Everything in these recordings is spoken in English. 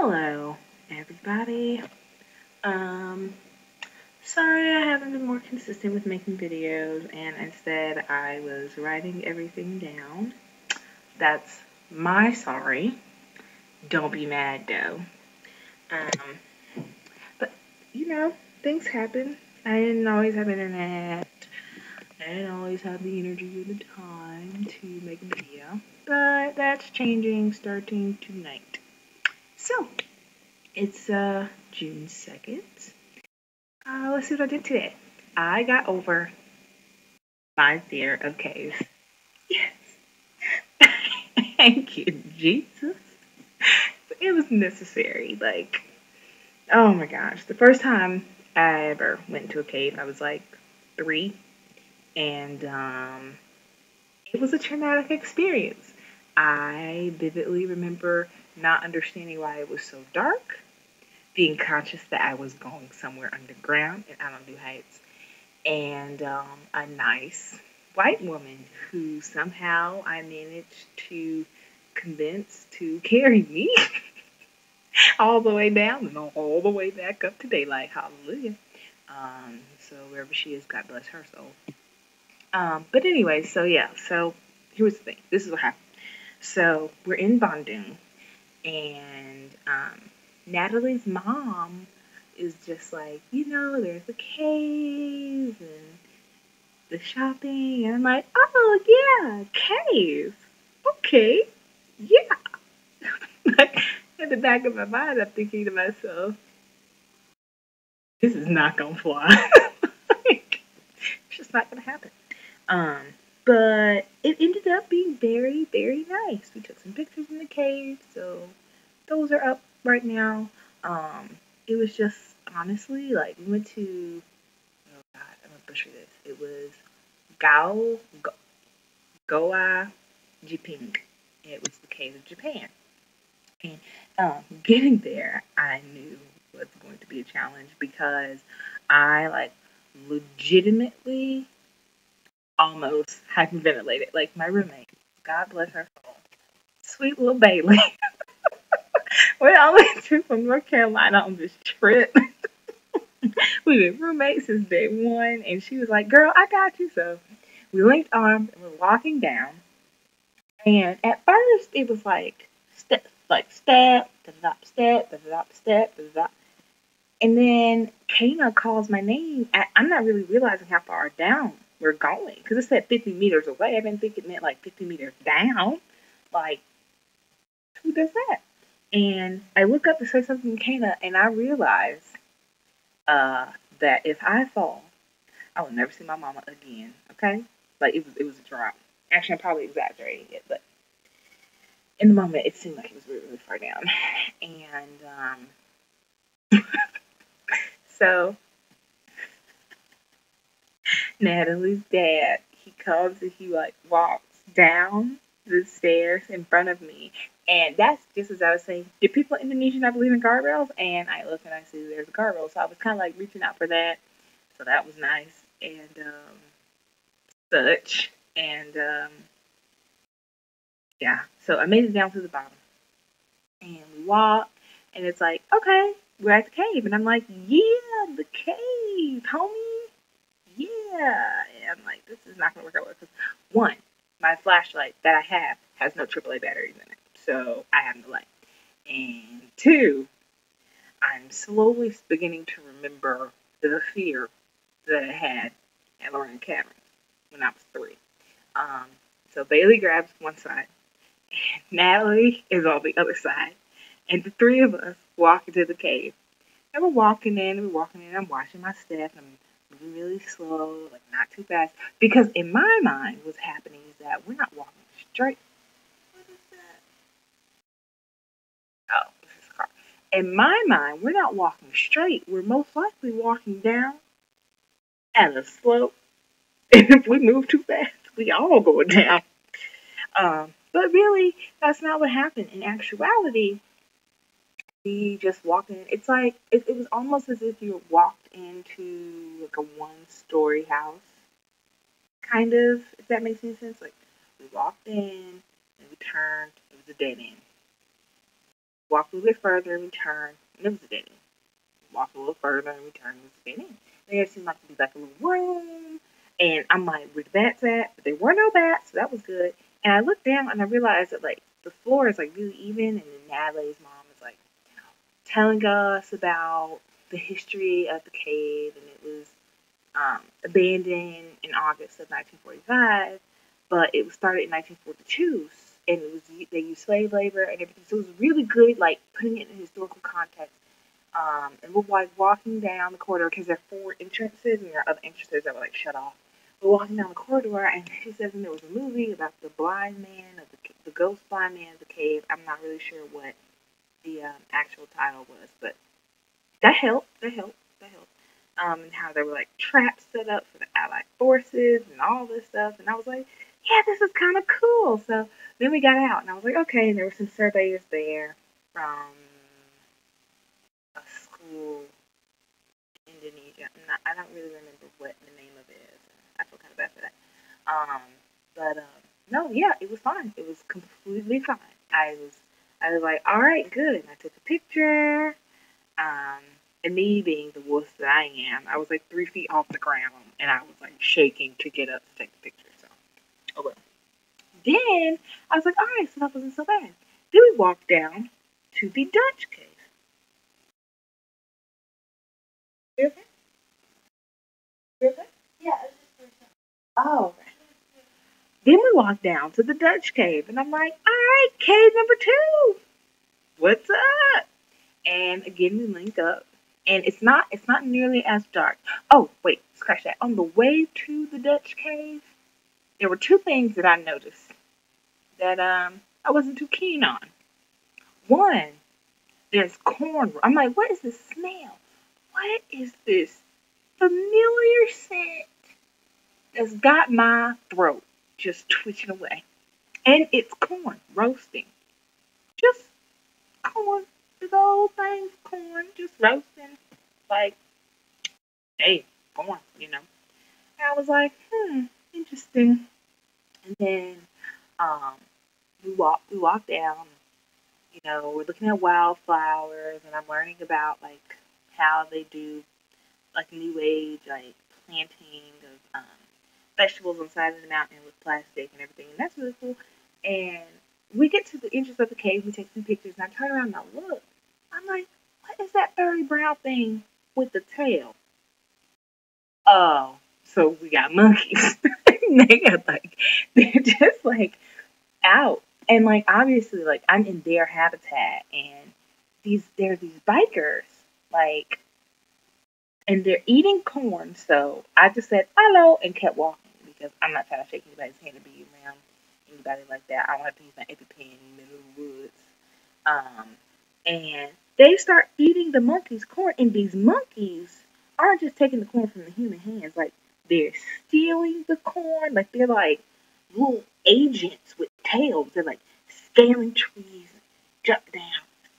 Hello, everybody. Um, Sorry I haven't been more consistent with making videos, and instead I was writing everything down. That's my sorry. Don't be mad though. But you know, things happen. I didn't always have internet. I didn't always have the energy or the time to make a video, but that's changing starting tonight. So it's June 2nd. Let's see what I did today. I got over my fear of caves. Yes. Thank you, Jesus. It was necessary. Like, oh my gosh. The first time I ever went to a cave, I was like 3. And it was a traumatic experience. I vividly remember not understanding why it was so dark, being conscious that I was going somewhere underground, and I don't do heights. And a nice white woman who somehow I managed to convince to carry me all the way down and all the way back up to daylight. Hallelujah. So wherever she is, God bless her soul. But anyway, so yeah, so here's the thing. This is what happened. So we're in Bandung, and Natalie's mom is just like, there's a cave and the shopping, and I'm like, oh yeah, cave. Okay, yeah. Like in the back of my mind, I'm thinking to myself, this is not gonna fly. Like, it's just not gonna happen. Um, but it ended up being very, very nice. We took some pictures in the cave, so those are up right now. Um, it was just honestly like we went to. Oh God, I'm gonna butcher this. It was Gao Goa Jiping. It was the cave of Japan. And getting there, I knew was going to be a challenge because I like legitimately almost hyperventilated. Like my roommate, God bless her soul, sweet little Bailey. We're the only two from North Carolina on this trip. We've been roommates since day one, and she was like, "Girl, I got you." So we linked arms and we're walking down. And at first, it was like step, da da step, da da step, da da. And then Kana calls my name. I'm not really realizing how far down we're going because it said 50 meters away. I didn't think it meant like 50 meters down. Like, who does that? And I look up to say something to Kana, and I realize uh, that if I fall, I will never see my mama again. Okay, like it was a drop. Actually, I'm probably exaggerating it, but in the moment, it seemed like it was really, really far down. And so Natalie's dad, he comes and he like walks down the stairs in front of me. And that's just as I was saying, do people in Indonesia not believe in guardrails? And I look and I see there's a guardrail. So I was kind of like reaching out for that. So that was nice. And such. And yeah, so I made it down to the bottom. And we walk. And it's like, okay, we're at the cave. And I'm like, yeah, the cave, homie. Yeah. And I'm like, this is not going to work out well. Because one, my flashlight that I have has no AAA batteries in it. So I have no light. And two, I'm slowly beginning to remember the fear that I had at Lorraine Caverns when I was 3. Um, so Bailey grabs one side, and Natalie is on the other side. And the three of us walk into the cave. And we're walking in, I'm watching my step, I'm moving really slow, like not too fast. Because in my mind, what's happening is that we're not walking straight. What is that? Oh, this is a car. In my mind, we're not walking straight. We're most likely walking down at a slope. And if we move too fast, we all go down. But really, that's not what happened. In actuality, we just walked in. It's like it was almost as if you walked into like a one-story house, kind of. If that makes any sense. Like we walked in and we turned. It was a dead end. Walked a little bit further and returned, and it was a dead end. Walked a little further and returned, and it was a dead end. There seemed like to be like a little room, and I'm like, where the bats at? But there were no bats, so that was good. And I looked down and I realized that like the floor is like really even, and then Natalie's mom is like telling us about the history of the cave, and it was abandoned in August of 1945, but it was started in 1942, and it was they used slave labor and everything. So it was really good, like putting it in historical context. And we're like walking down the corridor because there are four entrances, and there are other entrances that were like shut off. We're walking down the corridor, and she says, and there was a movie about the blind man of the ghost blind man of the cave. I'm not really sure what the actual title was, but that helped. That helped. That helped. And how there were like traps set up for the Allied forces and all this stuff. And I was like, yeah, this is kind of cool. So then we got out, and I was like, okay. And there were some surveyors there from a school in Indonesia. I don't really remember what the name of it is. I feel kind of bad for that. But no, yeah, it was fine. It was completely fine. I was like, all right, good. And I took a picture. Um, and me being the wuss that I am, I was like 3 feet off the ground, and I was like shaking to get up to take the picture. So, oh well. Then I was like, all right, so that wasn't so bad. Then we walked down to the Dutch cave. You okay? You okay? Oh, okay. Then we walked down to the Dutch cave, and I'm like, all right, cave number two. What's up? And again, we link up, and it's not nearly as dark. Oh, wait, scratch that. On the way to the Dutch cave, there were two things that I noticed that I wasn't too keen on. One, there's corn. I'm like, what is this smell? What is this familiar scent that's got my throat just twitching away? And it's corn roasting. Just corn. Big old things, corn, just roasting. Like, hey, corn. And I was like, interesting. And then um, we walked down. We're looking at wildflowers, and I'm learning about like how they do like new age like planting of vegetables on the side of the mountain with plastic and everything, and that's really cool. And we get to the entrance of the cave, we take some pictures, and I turn around and I look. I'm like, what is that furry brown thing with the tail? Oh, so we got monkeys. they got like they're just like out. And like obviously like I'm in their habitat, and there's these bikers like, and they're eating corn. So I just said hello and kept walking because I'm not trying to shake anybody's hand or be around anybody like that. I don't have to use my EpiPen in the middle of the woods. Um, and they start eating the monkeys' corn, and these monkeys aren't just taking the corn from the human hands. Like they're stealing the corn. Like they're like little agents with tails. They're like scaling trees, jump down,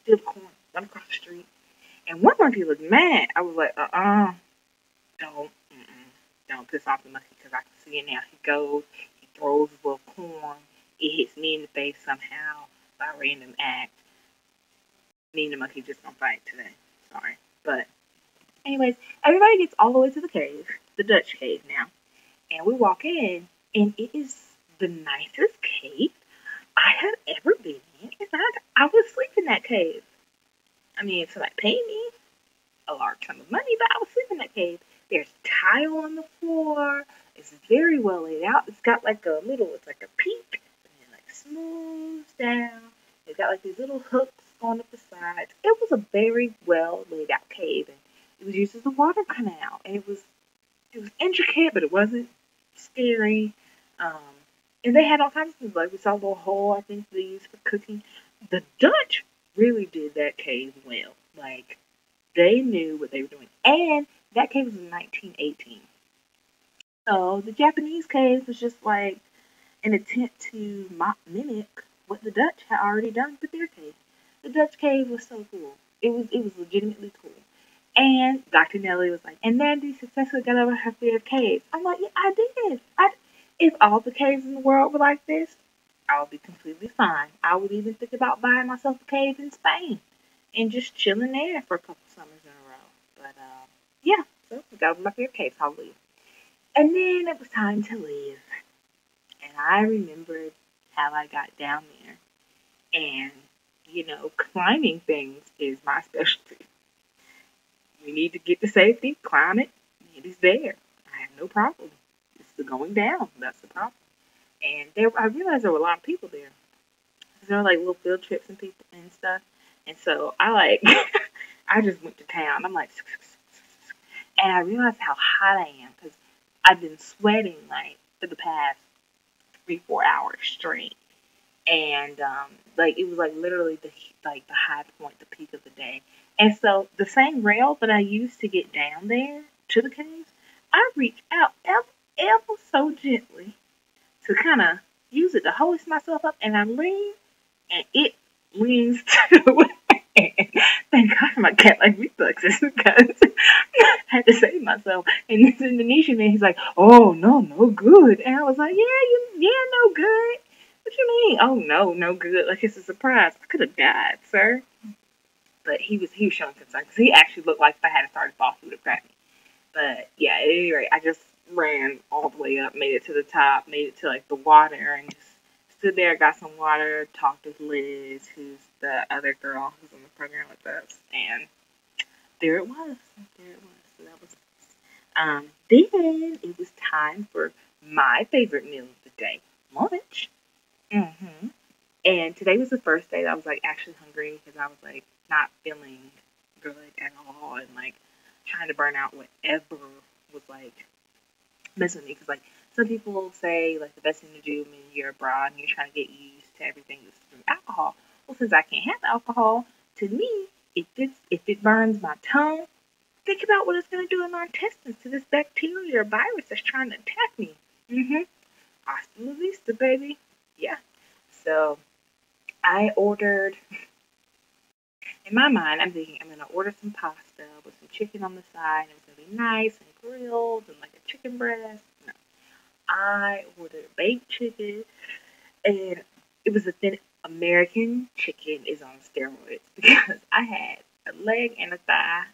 steal the corn, run across the street. And one monkey looked mad. I was like, don't, don't piss off the monkey because I can see it now. He goes, he throws his little corn. It hits me in the face somehow by a random act. Me and the monkey just gonna fight today. Sorry. But, anyways, everybody gets all the way to the cave, the Dutch cave now. And we walk in, and it is the nicest cave I have ever been in. In fact, I would sleep in that cave. I mean, if somebody paid me a large sum of money, but I would sleep in that cave. There's tile on the floor. It's very well laid out. It's like a peak, and then like smooths down. It's got like these little hooks going up the sides. It was a very well laid out cave, and it was used as a water canal. And it was intricate, but it wasn't scary. Um, and they had all kinds of things. Like we saw a little hole I think they used for cooking. The Dutch really did that cave well. Like they knew what they were doing, and that cave was in 1918. So the Japanese cave was just like an attempt to mimic what the Dutch had already done with their cave. The Dutch cave was so cool. It was legitimately cool. And Dr. Nelly was like, and Mandy successfully got over her fear of caves. I'm like, yeah, I did. If all the caves in the world were like this, I'll be completely fine. I would even think about buying myself a cave in Spain and just chilling there for a couple summers in a row. But yeah, so that was my favorite cave. So I'll leave. And then it was time to leave, and I remembered how I got down there. And climbing things is my specialty. We need to get to safety, climb it. It is there. I have no problem. It's the going down. That's the problem. And I realized there were a lot of people there. There were like little field trips and people and stuff. And so I like, I just went to town. I'm like, and I realized how hot I am because I've been sweating like for the past 3-4 hours straight. And like it was like literally the high point, the peak of the day. And so the same rail that I used to get down there to the caves, I reached out ever so gently to kind of use it to hoist myself up, and I lean, and it leans too. Thank God for my cat like reflexes because I had to save myself. And this Indonesian man, he's like, "Oh no, no good," and I was like, "Yeah, no good." What you mean? Oh no, no good. Like it's a surprise. I could have died, sir. But he was showing concern because he actually looked like if I had started fall, he would have grabbed me. But yeah, at any rate, I just ran all the way up, made it to the top, made it to like the water, and just stood there, got some water, talked with Liz, who's the other girl who's on the program with us, and there it was. There it was. So that was then it was time for my favorite meal of the day, lunch. hmm And today was the first day that I was like actually hungry because I was like not feeling good at all and like trying to burn out whatever was like messing with me. Because like some people say like the best thing to do when you're abroad and you're trying to get used to everything is through alcohol. Well, since I can't have alcohol, to me, if it burns my tongue, think about what it's gonna do in my intestines to this bacteria or virus that's trying to attack me. Mm-hmm. Hasta la vista, baby. Yeah. So I ordered, in my mind, I'm thinking I'm going to order some pasta with some chicken on the side. And it's going to be nice and grilled and like a chicken breast. No. I ordered baked chicken, and it was a thin American chicken is on steroids because I had a leg and a thigh.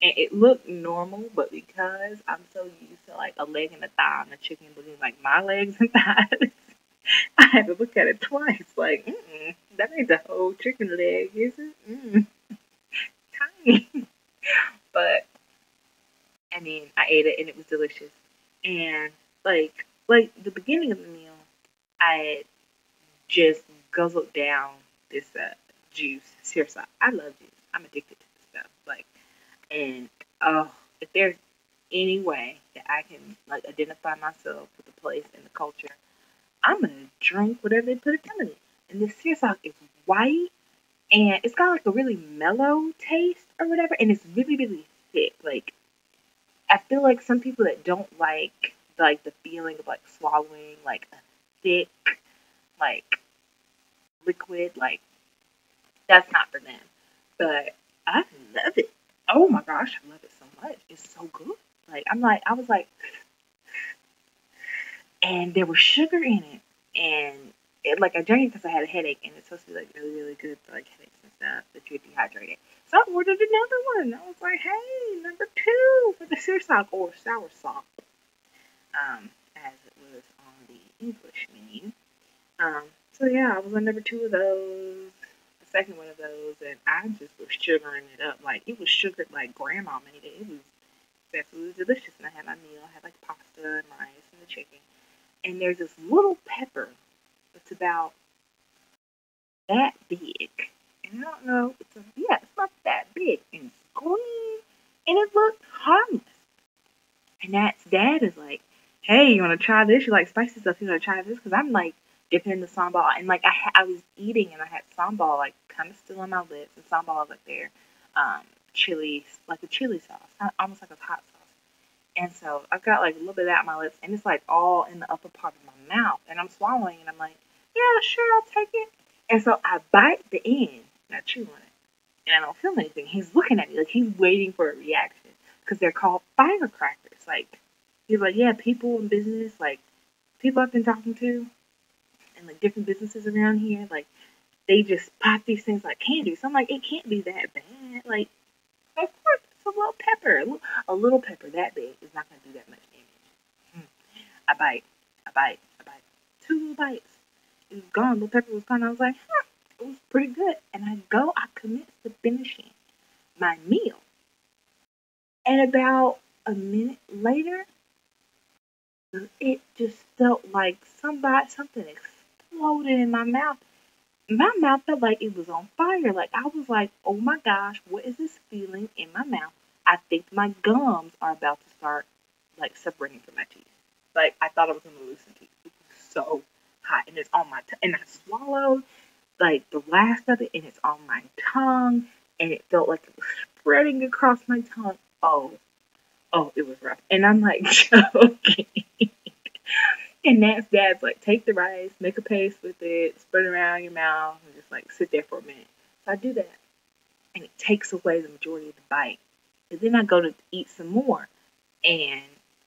And it looked normal, but because I'm so used to like a leg and a thigh on the chicken looking like my legs and thighs, I had to look at it twice. Like, that ain't the whole chicken leg, is it? Tiny. But I mean, I ate it and it was delicious. And like the beginning of the meal, I just guzzled down this juice. Seriously, I love juice. I'm addicted to this stuff. Like, and if there's any way that I can like identify myself with the place and the culture, I'm gonna drink whatever they put in front of me. And this searsop is white and it's got like a really mellow taste or whatever, and it's really, really thick. Like I feel like some people that don't like the feeling of like swallowing like a thick like liquid, like that's not for them. But I love it. Oh my gosh, I love it so much. It's so good. I was like, and there was sugar in it, and like I drank it because I had a headache, and it's supposed to be like really, really good for like headaches and stuff that you're dehydrated. So I ordered another one. I was like, hey, number two for the searsop or sour sop, as it was on the English menu. So yeah, I was on number two of those, the second one of those, and I just was sugaring it up. Like it was sugared like grandma made it. It was absolutely delicious. And I had my meal. I had like pasta and rice and the chicken. And there's this little pepper that's about that big. And I don't know, it's not that big. And it's green. And it looked harmless. And that's dad is like, hey, you want to try this? You like spicy stuff? You want to try this? Because I'm like dipping in the sambal. And like I was eating and I had sambal like kind of still on my lips. And sambal was like there. Chili, like a chili sauce. Almost like a hot sauce. And so I've got like a little bit of that on my lips, and it's like all in the upper part of my mouth. And I'm swallowing, and I'm like, yeah, sure, I'll take it. And so I bite the end, and I chew on it, and I don't feel anything. He's looking at me like he's waiting for a reaction because they're called firecrackers. Like he's like, yeah, people in business, like people I've been talking to, and and like different businesses around here, like they just pop these things like candy. So I'm like, it can't be that bad. Like, of course, it's a little pepper. A little pepper that big is not going to do that much damage. I bite, I bite, I bite. Two little bites. It was gone. The pepper was gone. I was like, huh, it was pretty good. And I commence to finishing my meal. And about a minute later, it just felt like something exploded in my mouth. My mouth felt like it was on fire. Like I was like, oh my gosh, what is this feeling in my mouth? I think my gums are about to start like separating from my teeth. Like I thought I was gonna lose some teeth. It was so hot, and it's on my and I swallowed like the last of it, and it's on my tongue, and it felt like it was spreading across my tongue. Oh, it was rough, and I'm like choking. And Dad's like, take the rice, make a paste with it, spread it around your mouth, and just like sit there for a minute. So I do that, and it takes away the majority of the bite. And then I go to eat some more, and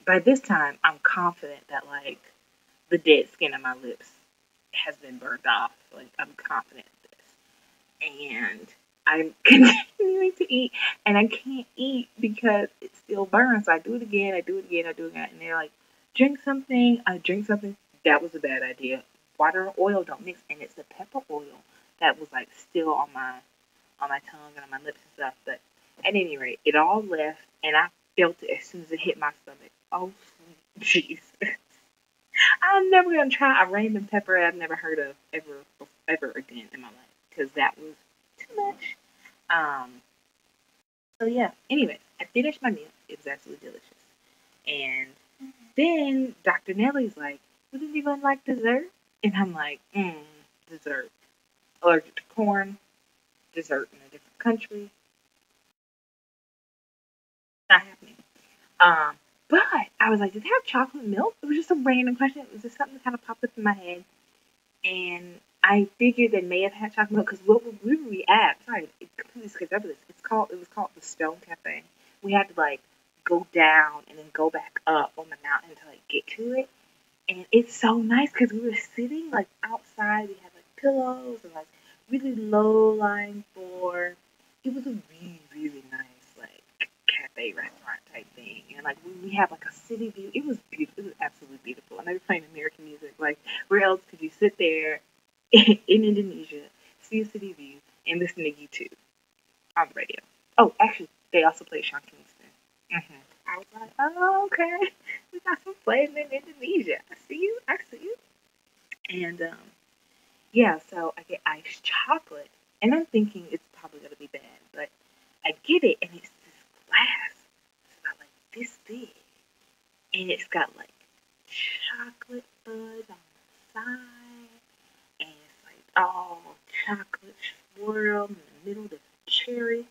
by this time, I'm confident that like the dead skin on my lips has been burned off. Like I'm confident of this, and I'm continuing to eat, and I can't eat because it still burns. So I do it again, I do it again, I do it again, and they're like, drink something. I drink something. That was a bad idea. Water and oil don't mix, and it's the pepper oil that was like still on my tongue and on my lips and stuff. But at any rate, it all left, and I felt it as soon as it hit my stomach. Oh, jeez. I'm never gonna try a random pepper I've never heard of ever again in my life because that was too much. Um. So yeah. Anyway, I finished my meal. It was absolutely delicious. And then Dr. Nelly's like, "Would anyone like dessert?" And I'm like, dessert. Allergic to corn. Dessert in a different country. Not happening. Um. But I was like, "Did they have chocolate milk?" It was just a random question. It was just something that kind of popped up in my head. And I figured they may have had chocolate milk because where were we at? Sorry, it completely skipped over this. It was called the Stone Cafe. We had to like go down and then go back up on the mountain to like get to it. And it's so nice because we were sitting like outside. We had like pillows and like really low lying floor. It was a really really nice like cafe restaurant type thing. And like we have like a city view. It was beautiful. It was absolutely beautiful. And they were playing American music. Like where else could you sit there in Indonesia, see a city view, and listen to YouTube on the radio? Oh, actually, they also played Sean Kingston. I was like, oh, okay. We got some flavor in Indonesia. I see you. I see you. And yeah, so I get iced chocolate, and I'm thinking it's probably gonna be bad, but I get it, and it's this glass. It's about like this big, and it's got like chocolate fudge on the side, and it's like all chocolate swirl in the middle, the cherry.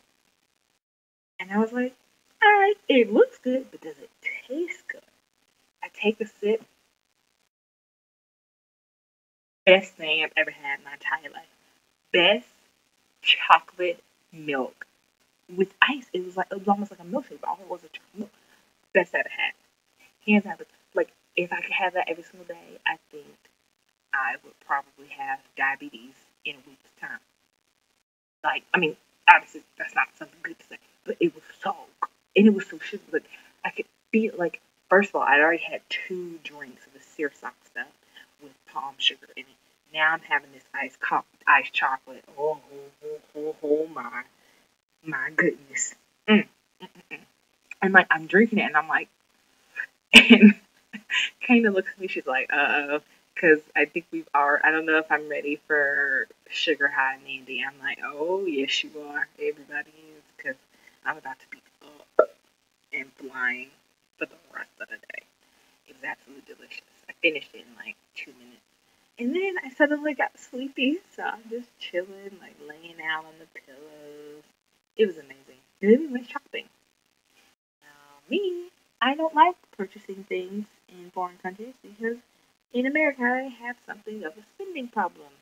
And I was like, all right, it looks good, but does it taste good? I take a sip. Best thing I've ever had in my entire life. Best chocolate milk with ice. It was almost like a milkshake, but all it was a chocolate milk. Best I've ever had. Hands down. Like if I could have that every single day, I think I would probably have diabetes in a week's time. Like I mean, obviously that's not something good to say, but it was so good. And it was so sugar. Like I could feel like first of all, I'd already had two drinks of the seersuck stuff with palm sugar in it. Now I'm having this iced chocolate. Oh my goodness. Mm, mm, mm, mm. And like I'm drinking it, and I'm like, and kind of looks at me. She's like, because I think I don't know if I'm ready for sugar high Nandy. I'm like, oh yes you are. Everybody is, because I'm about to be up and flying for the rest of the day. It was absolutely delicious. I finished it in like 2 minutes. And then I suddenly got sleepy, so I'm just chilling, like laying out on the pillows. It was amazing. And then we went shopping. Now, me, I don't like purchasing things in foreign countries because in America I have something of a spending problem.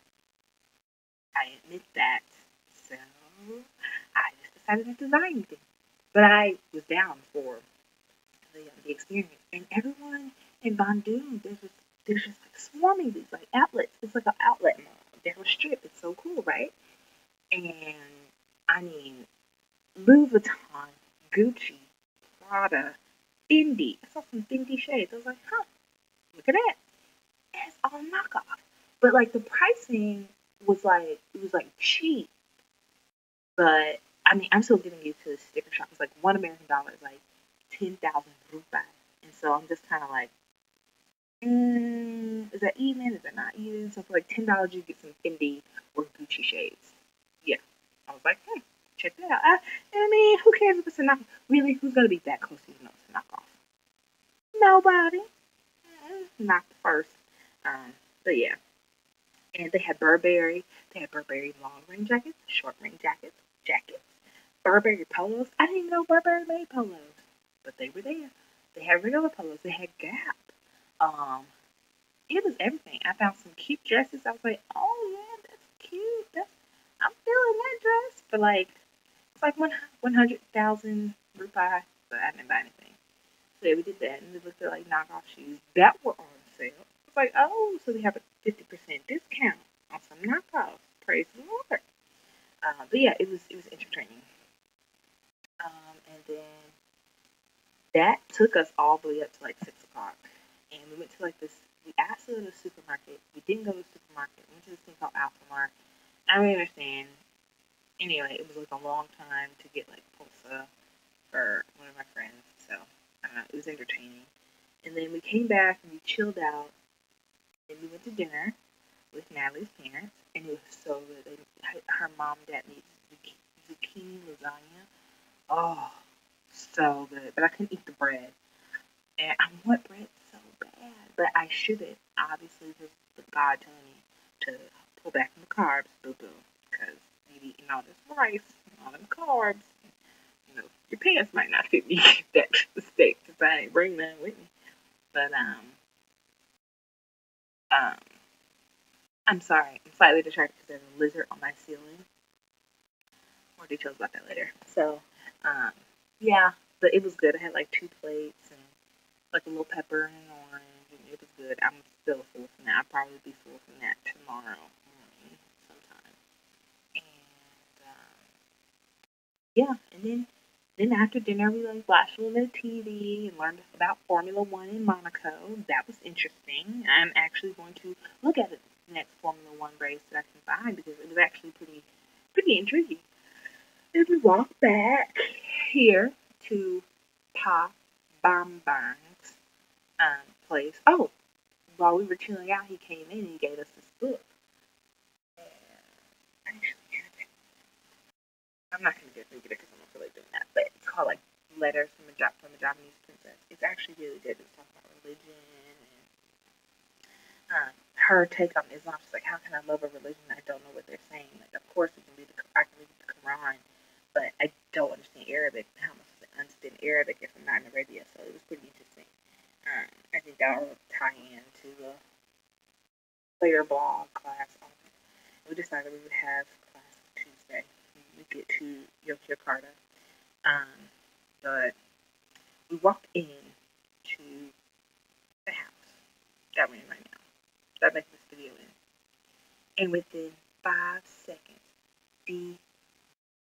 I admit that. So I just decided not to buy anything. But I was down for the experience. And everyone in Bandung, there's this there's just like swarming these like outlets. It's like an outlet mall down the strip. It's so cool, right? And I mean, Louis Vuitton, Gucci, Prada, Fendi. I saw some Fendi shades. I was like, huh, look at that. And it's all knockoff. But like the pricing was like it was like cheap. But I mean, I'm still getting used to the sticker shock. It's like $1 American is like 10,000 rupees. And so I'm just kind of like, is that even? Is that not even? So for like $10, you get some Fendi or Gucci shades. Yeah, I was like, check that out. I mean, who cares if it's a knockoff? Really, who's gonna be that close to you know it's a knockoff? Nobody. Not the first. Um, but yeah, and they had Burberry. They had Burberry long range jackets, short range jackets, Burberry polos. I didn't even know Burberry made polos, but they were there. They had regular polos. They had Gap. Um, it was everything. I found some cute dresses. I was like, oh yeah, that's cute. I'm feeling that dress for like it's like 100,000 rupees, but I didn't buy anything. So yeah, we did that, and we looked at like knockoff shoes that were on sale. It's like, oh, so they have a 50% discount on some knockoffs. Praise the Lord. But yeah, it was entertaining. And then that took us all the way up to like 6 o'clock, and we went to like this. We asked to go to the supermarket. We didn't go to the supermarket. We went to this thing called Alphamart. I don't really understand. Anyway, it was like a long time to get like pulsa for one of my friends. So it was entertaining. And then we came back and we chilled out. And we went to dinner with Natalie's parents, and it was so good. Her mom and dad made zucchini lasagna. Oh, so good. But I couldn't eat the bread. And I want bread so bad, but I shouldn't. Obviously, this is God telling me to pull back on the carbs, boo boo, because you eating all this rice and all them carbs. You know, your pants might not fit me that steak because I ain't bring none with me. But um, I'm sorry, I'm slightly distracted because there's a lizard on my ceiling. More details about that later. So, um, yeah, but it was good. I had like 2 plates and like a little pepper and an orange, and it was good. I'm still full from that. I'll probably be full from that tomorrow morning sometime. And yeah, and then after dinner we like watched a little bit of TV and learned about Formula One in Monaco. That was interesting. I'm actually going to look at the next Formula One race that I can find because it was actually pretty intriguing. And we walked back here to Pa Bambang's place. Oh, while we were chilling out, he came in and he gave us this book. Actually, I'm not going to get into it because I'm not really doing that, but it's called like Letters from a Japanese Princess. It's actually really good. It's talking about religion and her take on Islam. She's like, how can I love a religion I don't know what they're saying? Like, of course, I can read the Quran, but I don't understand Arabic. How am I supposed to understand Arabic if I'm not in Arabia? So it was pretty interesting. I think that will tie into the player ball class. We decided we would have class Tuesday. We get to Yogyakarta. Um, but we walked in to the house that we're in right now. That makes this video in. And within 5 seconds, the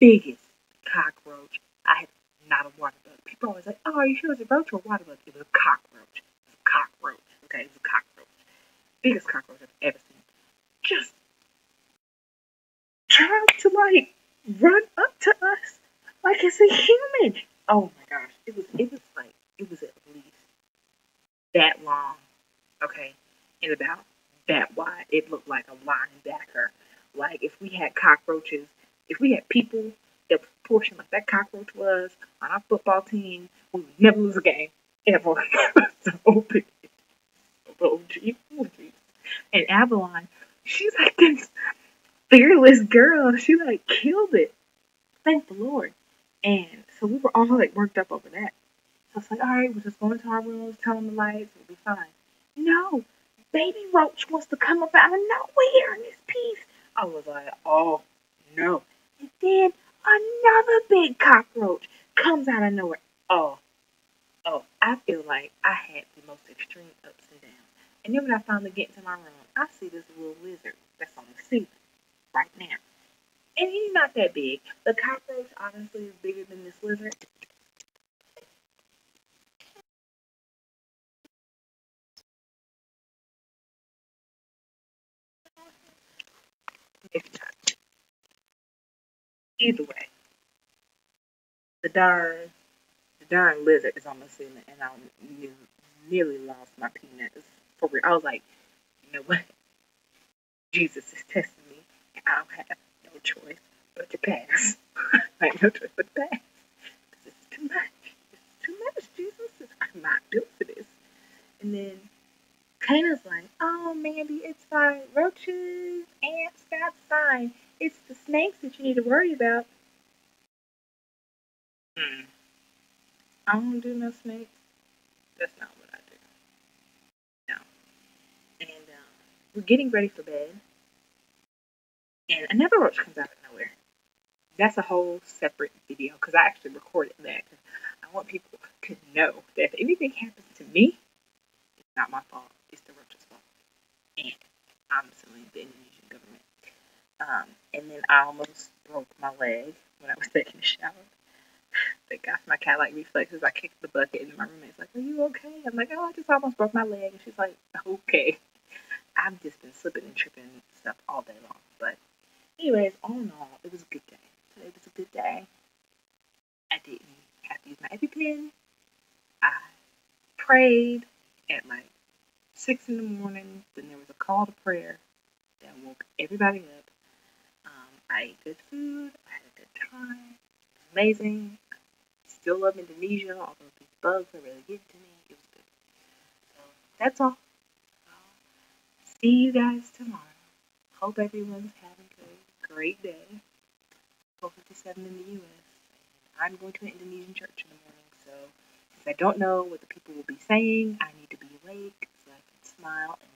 biggest cockroach I had not a water bug. People always like, oh, are you sure it's a roach or a water bug? It was a cockroach. It was a cockroach. Okay, it was a cockroach. Biggest cockroach I've ever seen. Just trying to like run up to us like it's a human. Oh my gosh. It was at least that long, okay, and about that wide. It looked like a linebacker. Like if we had people that was proportioned like that cockroach was on our football team, we would never lose a game ever. So big. Oh geez, oh geez. And Avalon, she's like this fearless girl. She like killed it. Thank the Lord. And so we were all like worked up over that. So it's like, all right, we'll just go into our rooms, turn on the lights, we'll be fine. No, baby roach wants to come up out of nowhere in this piece. I was like, oh no. And then another big cockroach comes out of nowhere. Oh, I feel like I had the most extreme ups and downs. And then when I finally get into my room, I see this little lizard that's on the ceiling right now. And he's not that big. The cockroach honestly is bigger than this lizard. It's not. Either way, the darn the darn lizard is on the ceiling, and I nearly lost my peanuts. For real, I was like, you know what? Jesus is testing me, and I don't have no choice but to pass. I have no choice but to pass. This is too much. This is too much, Jesus. I'm not built for this. And then Kana's like, oh, Mandy, it's fine. Roaches, ants, that's fine. It's the snakes that you need to worry about. Hmm. I don't do no snakes. That's not what I do. No. And we're getting ready for bed, and another roach comes out of nowhere. That's a whole separate video because I actually recorded that. I want people to know that if anything happens to me, it's not my fault. It's the roach's fault. And I'm suing the Indonesian government. And then I almost broke my leg when I was taking a shower. Thank God for my cat like reflexes. I kicked the bucket and my roommate's like, are you okay? I'm like, oh, I just almost broke my leg. And she's like, okay. I've just been slipping and tripping and stuff all day long. But anyways, all in all, it was a good day. Today was a good day. I didn't have to use my EpiPen. I prayed at like 6 in the morning. Then there was a call to prayer that woke everybody up. I ate good food. I had a good time. It was amazing. Still love Indonesia, although these bugs are really getting to me. It was good. So that's all. I'll see you guys tomorrow. Hope everyone's having a great day. 12:57 in the U.S. I'm going to an Indonesian church in the morning, so since I don't know what the people will be saying, I need to be awake so I can smile and